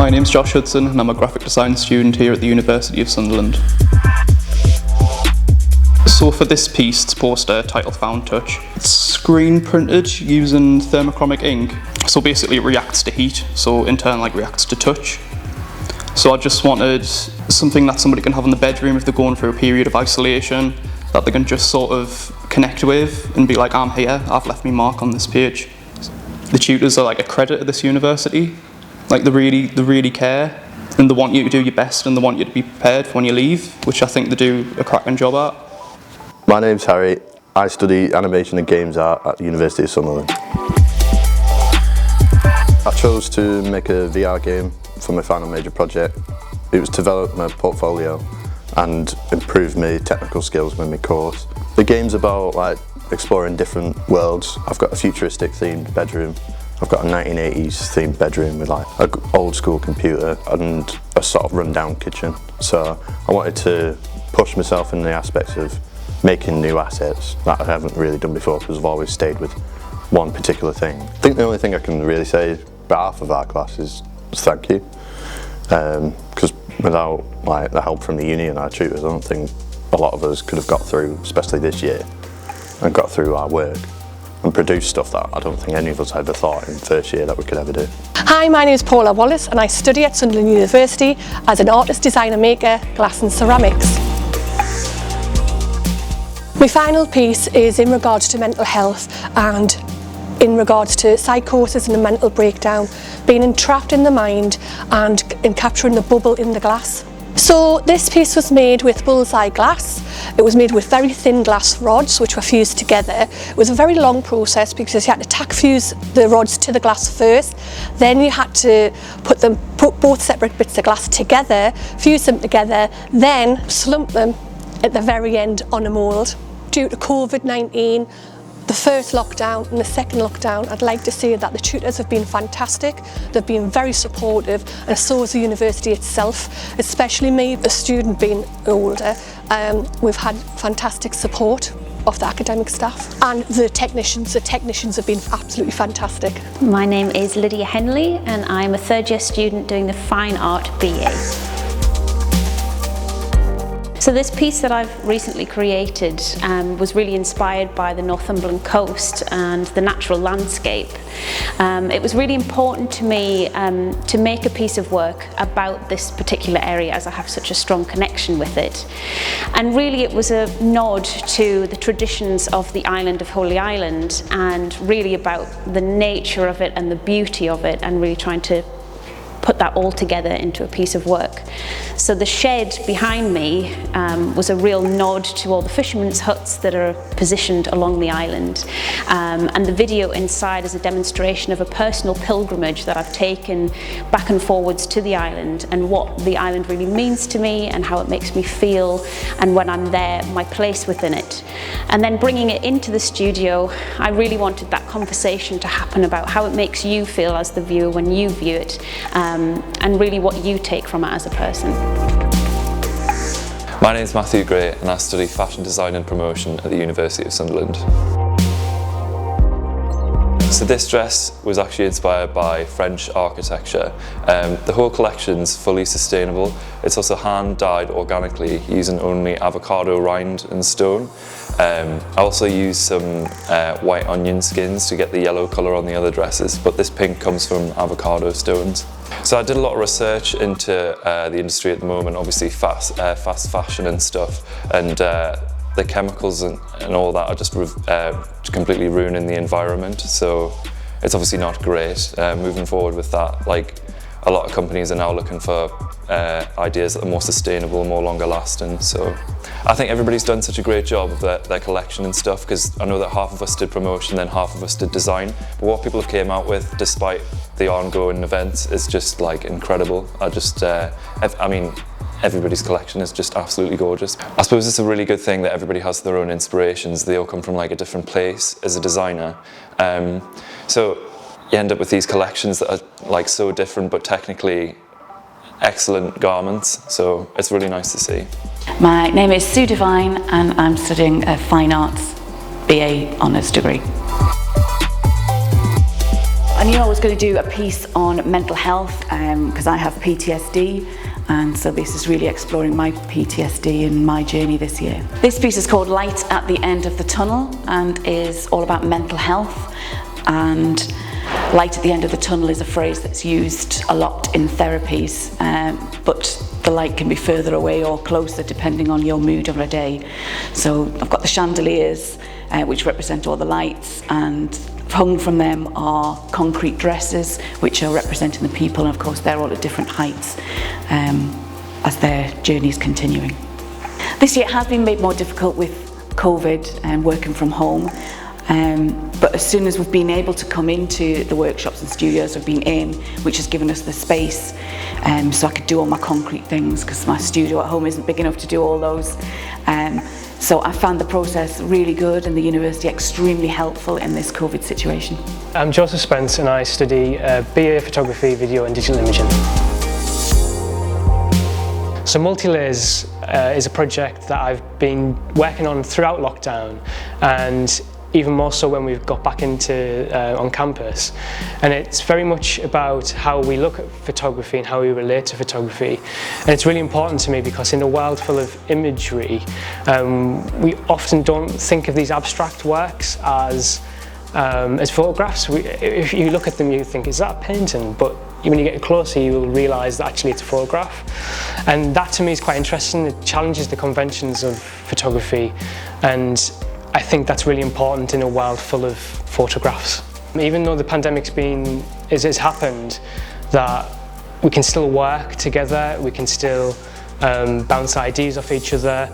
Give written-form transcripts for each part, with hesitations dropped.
My name's Josh Hudson and I'm a graphic design student here at the University of Sunderland. So for this piece, it's poster titled Found Touch. It's screen printed using thermochromic ink. So basically it reacts to heat, so in turn reacts to touch. So I just wanted something that somebody can have in the bedroom if they're going through a period of isolation, that they can just sort of connect with and be like, I'm here, I've left my mark on this page. The tutors are like a credit at this university. Like they really care, and they want you to do your best and they want you to be prepared for when you leave, which I think they do a cracking job at. My name's Harry. I study animation and games art at the University of Sunderland. I chose to make a VR game for my final major project. It was to develop my portfolio and improve my technical skills with my course. The game's about exploring different worlds. I've got a futuristic themed bedroom. I've got a 1980s themed bedroom with an old school computer and a sort of rundown kitchen. So I wanted to push myself in the aspects of making new assets that I haven't really done before, because I've always stayed with one particular thing. I think the only thing I can really say on behalf of our class is thank you. Because without the help from the uni and our tutors, I don't think a lot of us could have got through, especially this year, and got through our work and produce stuff that I don't think any of us ever thought in first year that we could ever do. Hi, my name is Paula Wallace and I study at Sunderland University as an artist, designer, maker, glass and ceramics. My final piece is in regards to mental health and in regards to psychosis and a mental breakdown, being entrapped in the mind and in capturing the bubble in the glass. So this piece was made with bullseye glass. It was made with very thin glass rods which were fused together. It was a very long process because you had to tack fuse the rods to the glass first, then you had to put both separate bits of glass together, fuse them together, then slump them at the very end on a mould. Due to COVID-19, the first lockdown and the second lockdown, I'd like to say that the tutors have been fantastic. They've been very supportive, and so has the university itself, especially me, a student being older. We've had fantastic support of the academic staff, and the technicians have been absolutely fantastic. My name is Lydia Henley and I'm a third year student doing the Fine Art BA. So this piece that I've recently created was really inspired by the Northumberland coast and the natural landscape. It was really important to me to make a piece of work about this particular area, as I have such a strong connection with it. And really it was a nod to the traditions of the island of Holy Island, and really about the nature of it and the beauty of it, and really trying to put that all together into a piece of work. So the shed behind me was a real nod to all the fishermen's huts that are positioned along the island. And the video inside is a demonstration of a personal pilgrimage that I've taken back and forwards to the island, and what the island really means to me and how it makes me feel, and when I'm there, my place within it. And then bringing it into the studio, I really wanted that conversation to happen about how it makes you feel as the viewer when you view it, and really what you take from it as a person. My name is Matthew Gray and I study fashion design and promotion at the University of Sunderland. So this dress was actually inspired by French architecture. The whole collection's fully sustainable. It's also hand dyed organically using only avocado rind and stone. I also used some white onion skins to get the yellow colour on the other dresses, but this pink comes from avocado stones. So I did a lot of research into the industry at the moment, obviously fast fashion and stuff, and the chemicals and all that are just completely ruining the environment, so it's obviously not great moving forward with that. Like, a lot of companies are now looking for ideas that are more sustainable, more longer lasting, so I think everybody's done such a great job of their collection and stuff, because I know that half of us did promotion, then half of us did design, but what people have came out with, despite the ongoing events, is just incredible. I mean, everybody's collection is just absolutely gorgeous. I suppose it's a really good thing that everybody has their own inspirations. They all come from a different place as a designer. So you end up with these collections that are so different but technically excellent garments. So it's really nice to see. My name is Sue Devine and I'm studying a Fine Arts BA Honours degree. I knew I was going to do a piece on mental health because I have PTSD, and so this is really exploring my PTSD and my journey this year. This piece is called Light at the End of the Tunnel and is all about mental health, and light at the end of the tunnel is a phrase that's used a lot in therapies, but the light can be further away or closer depending on your mood of the day. So I've got the chandeliers which represent all the lights, and hung from them are concrete dresses which are representing the people, and of course they're all at different heights as their journey is continuing. This year has been made more difficult with COVID and working from home. But as soon as we've been able to come into the workshops and studios we've been in, which has given us the space so I could do all my concrete things, because my studio at home isn't big enough to do all those. So I found the process really good and the university extremely helpful in this COVID situation. I'm Joseph Spence and I study BA Photography, Video and Digital Imaging. So Multi-Layers is a project that I've been working on throughout lockdown, and even more so when we've got back into on campus. And it's very much about how we look at photography and how we relate to photography. And it's really important to me because in a world full of imagery, we often don't think of these abstract works as photographs. If you look at them, you think, is that a painting? But when you get closer, you'll realise that actually it's a photograph. And that to me is quite interesting. It challenges the conventions of photography, and I think that's really important in a world full of photographs. Even though the pandemic's has happened, that we can still work together, we can still bounce ideas off each other,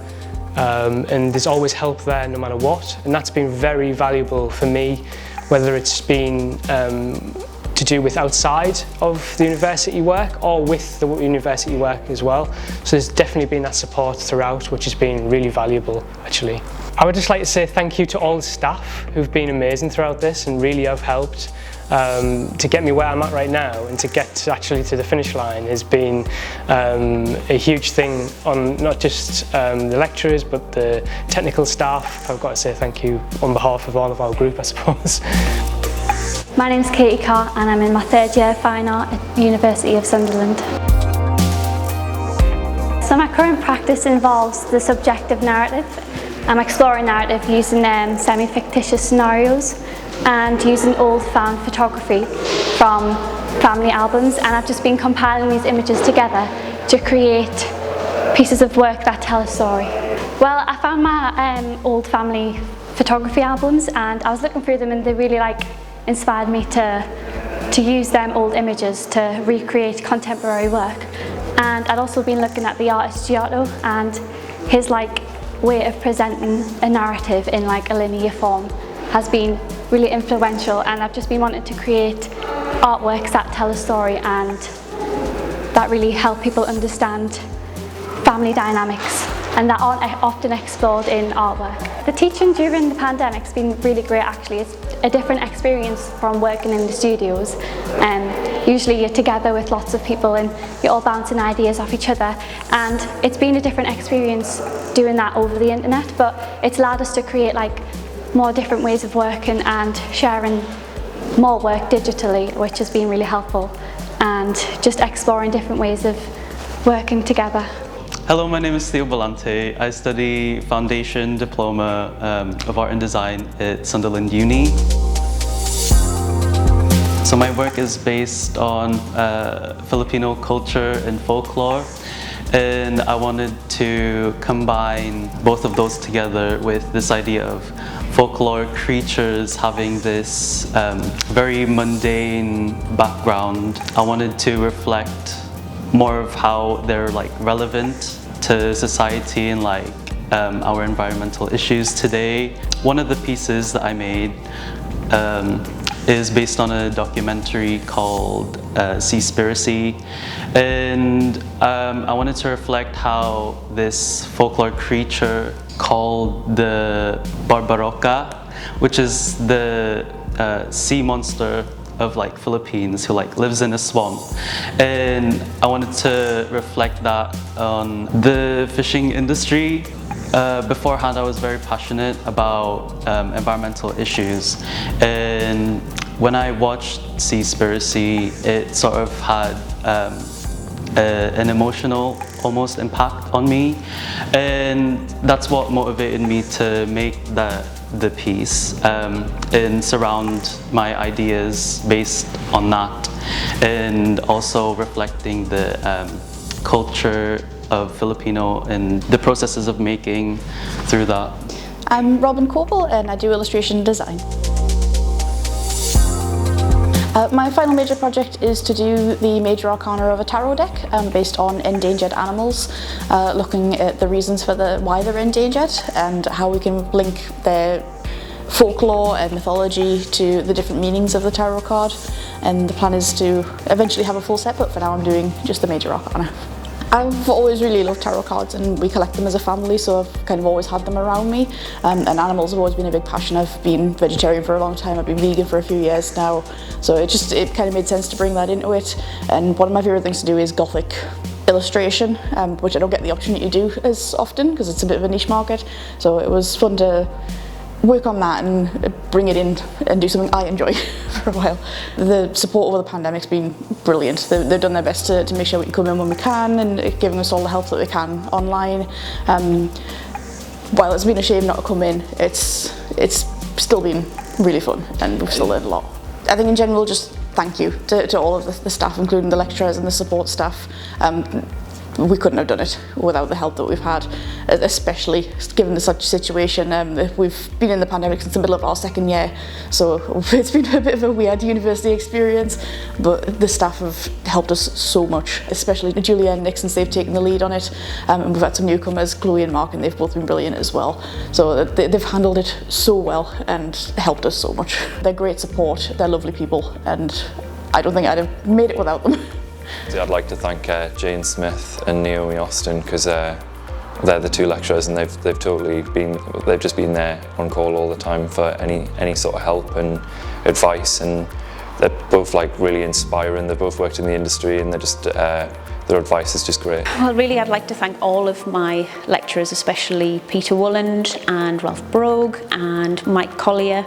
and there's always help there no matter what. And that's been very valuable for me, whether it's been to do with outside of the university work or with the university work as well. So there's definitely been that support throughout, which has been really valuable actually. I would just like to say thank you to all the staff who've been amazing throughout this and really have helped to get me where I'm at right now, and to get actually to the finish line has been a huge thing on not just the lecturers but the technical staff. I've got to say thank you on behalf of all of our group, I suppose. My name's Katie Carr and I'm in my third year Fine Art at the University of Sunderland. So my current practice involves the subjective narrative. I'm exploring narrative using semi-fictitious scenarios and using old found photography from family albums, and I've just been compiling these images together to create pieces of work that tell a story. Well, I found my old family photography albums and I was looking through them, and they really inspired me to use them old images to recreate contemporary work. And I'd also been looking at the artist Giotto and his way of presenting a narrative in a linear form has been really influential, and I've just been wanting to create artworks that tell a story and that really help people understand family dynamics and that aren't often explored in artwork. The teaching during the pandemic's been really great actually. It's a different experience from working in the studios. Usually you're together with lots of people and you're all bouncing ideas off each other, and it's been a different experience doing that over the internet, but it's allowed us to create more different ways of working and sharing more work digitally, which has been really helpful, and just exploring different ways of working together. Hello, my name is Theo Volante. I study Foundation Diploma of Art and Design at Sunderland Uni. So my work is based on Filipino culture and folklore, and I wanted to combine both of those together with this idea of folklore creatures having this very mundane background. I wanted to reflect more of how they're relevant to society and our environmental issues today. One of the pieces that I made is based on a documentary called Seaspiracy, and I wanted to reflect how this folklore creature called the Barbaroka, which is the sea monster of Philippines who lives in a swamp, and I wanted to reflect that on the fishing industry. Beforehand I was very passionate about environmental issues, and when I watched Seaspiracy, it sort of had an emotional almost impact on me, and that's what motivated me to make the piece and surround my ideas based on that, and also reflecting the culture of Filipino and the processes of making through that. I'm Robin Corporal and I do illustration design. My final major project is to do the major arcana of a tarot deck based on endangered animals, looking at the reasons for why they're endangered and how we can link their folklore and mythology to the different meanings of the tarot card. And the plan is to eventually have a full set, but for now I'm doing just the major arcana. I've always really loved tarot cards, and we collect them as a family, so I've kind of always had them around me. And animals have always been a big passion. I've been vegetarian for a long time, I've been vegan for a few years now, so it kind of made sense to bring that into it. And one of my favourite things to do is Gothic illustration, which I don't get the opportunity to do as often because it's a bit of a niche market, so it was fun to work on that and bring it in and do something I enjoy for a while. The support over the pandemic's been brilliant. They've done their best to make sure we can come in when we can and giving us all the help that we can online. While it's been a shame not to come in, it's still been really fun and we've still learned a lot. I think in general, just thank you to all of the staff, including the lecturers and the support staff. We couldn't have done it without the help that we've had, especially given the such situation. We've been in the pandemic since the middle of our second year, so it's been a bit of a weird university experience, but the staff have helped us so much, especially Julia and Nick, since they've taken the lead on it, and we've had some newcomers, Chloe and Mark, and they've both been brilliant as well. So they've handled it so well and helped us so much. They're great support, they're lovely people, and I don't think I'd have made it without them. I'd like to thank Jane Smith and Naomi Austin, because they're the two lecturers and they've just been there on call all the time for any sort of help and advice, and they're both like really inspiring. They've both worked in the industry and they're just their advice is just great. Well, really, I'd like to thank all of my lecturers, especially Peter Wooland and Ralph Brogue and Mike Collier.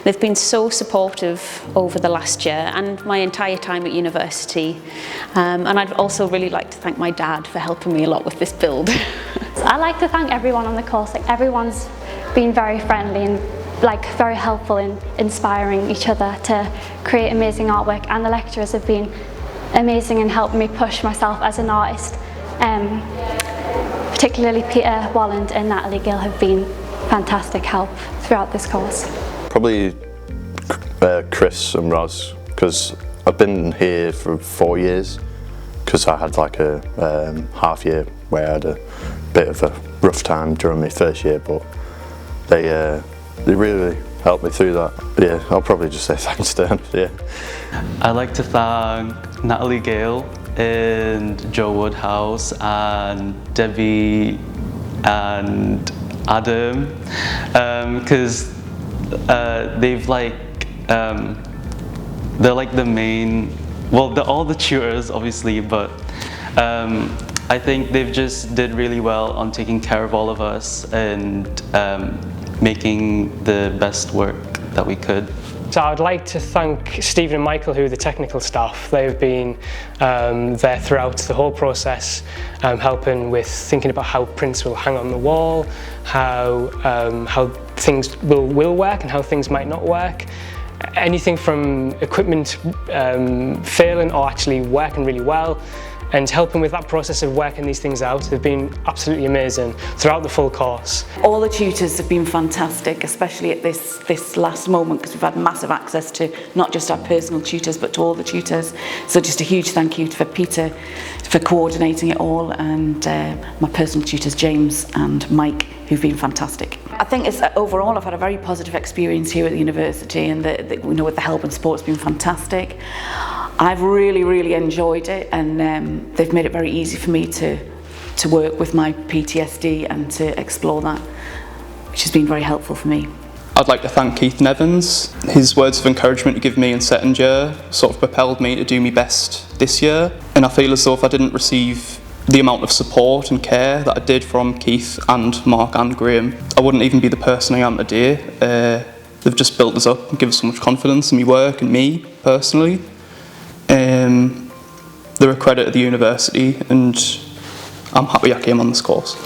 They've been so supportive over the last year and my entire time at university. And I'd also really like to thank my dad for helping me a lot with this build. I'd like to thank everyone on the course. Everyone's been very friendly and very helpful in inspiring each other to create amazing artwork, and the lecturers have been amazing in helping me push myself as an artist. Particularly Peter Walland and Natalie Gill have been fantastic help throughout this course. Probably Chris and Roz, because I've been here for 4 years, because I had like a half year where I had a bit of a rough time during my first year, but they really helped me through that. But yeah, I'll probably just say thanks to them. Yeah. I'd like to thank Natalie Gale and Joe Woodhouse and Debbie and Adam, because they're like the main, well, they're all the tutors obviously, but I think they've just did really well on taking care of all of us and making the best work that we could. So I'd like to thank Stephen and Michael, who are the technical staff. They've been there throughout the whole process, helping with thinking about how prints will hang on the wall, how things will work and how things might not work. Anything from equipment failing or actually working really well, and helping with that process of working these things out. They've been absolutely amazing throughout the full course. All the tutors have been fantastic, especially at this last moment, because we've had massive access to not just our personal tutors but to all the tutors. So just a huge thank you for Peter for coordinating it all, and my personal tutors James and Mike, who've been fantastic. I think overall I've had a very positive experience here at the university, and with the help and support, it's been fantastic. I've really enjoyed it, and they've made it very easy for me to work with my PTSD and to explore that, which has been very helpful for me. I'd like to thank Keith Nevins. His words of encouragement to give me in second year sort of propelled me to do my best this year, and I feel as though if I didn't receive the amount of support and care that I did from Keith and Mark and Graham, I wouldn't even be the person I am today. they've just built us up and given us so much confidence in my work and me personally. They're a credit at the university, and I'm happy I came on this course.